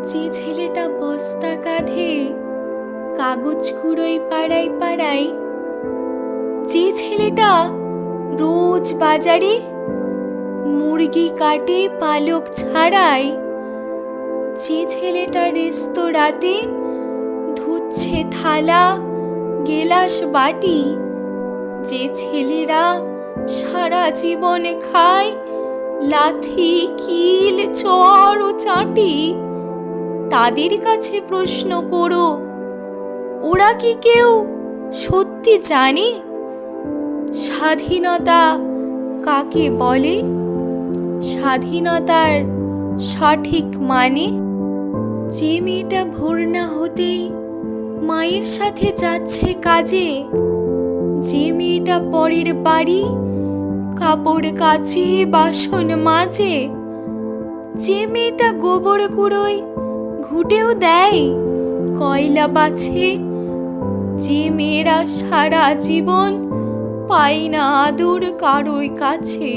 যে ছেলেটা বস্তা কাঁধে কাগজ কুড়োয় পাড়ায় পাড়ায়, যে ছেলেটা রোজ বাজারে মুরগি কাটে পালক ছাড়ায়, যে ছেলেটা রেস্তোরাঁতে ধুচ্ছে থালা গেলাস বাটি, যে ছেলেরা সারা জীবন খায় লাথি কিল চড় ও চাটি, তাদের কাছে প্রশ্ন করো, ওরা কি কেউ সত্যি জানে স্বাধীনতা কাকে বলে, স্বাধীনতার সঠিক মানে? যে মেয়েটা ভোর না হতেই মায়ের সাথে যাচ্ছে কাজে, যে মেয়েটা পরের বাড়ি কাপড় কাচে বাসন মাজে, যে মেয়েটা গোবর কুড়োয় ঘুটেও দেয় কয়লা বাছে, যে মেয়েরা সারা জীবন পায় না আদর কারোর কাছে,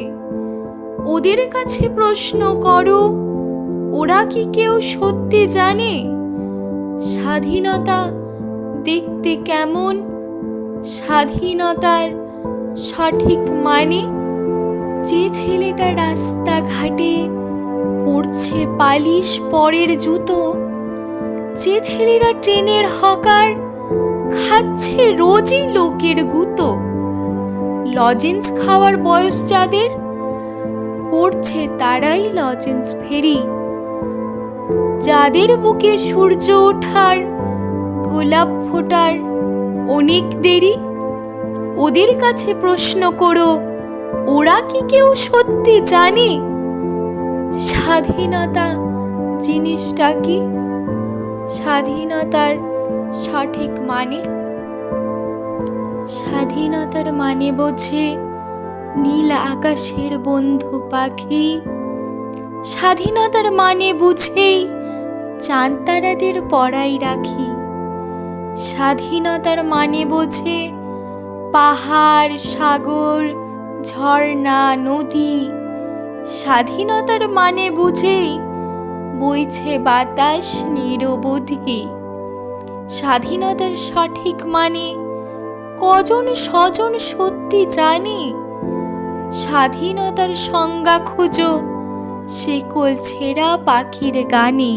ওদের কাছে প্রশ্ন করো, ওরা কি কেউ সত্যি জানে স্বাধীনতা দেখতে কেমন, স্বাধীনতার সঠিক মানে? যে ছেলেটা রাস্তাঘাটে পরছে পালিশ পরের জুতো, যে ছেলেরা ট্রেনের হকার খাচ্ছে রোজই লোকের গুঁতো, লজেন্স খাওয়ার বয়স যাদের পড়ছে তারাই লজেন্স ফেরি, যাদের বুকে সূর্য ওঠার গোলাপ ফোটার অনেক দেরি, ওদের কাছে প্রশ্ন করো, ওরা কি কেউ সত্যি জানে স্বাধীনতা জিনিসটা কি, স্বাধীনতার সঠিক মানে? স্বাধীনতার মানে বোঝে নীল আকাশের বন্ধু পাখি, স্বাধীনতার মানে বুঝেই চাঁদ তারাদের পরায় রাখি, স্বাধীনতার মানে বোঝে পাহাড় সাগর ঝর্ণা নদী, স্বাধীনতার মানে বুঝেই বইছে বাতাস নিরবধি, স্বাধীনতার সঠিক মানে কজন স্বজন সত্যি জানে, স্বাধীনতার সংজ্ঞা খুঁজো শেকল ছেঁড়া পাখির গানে।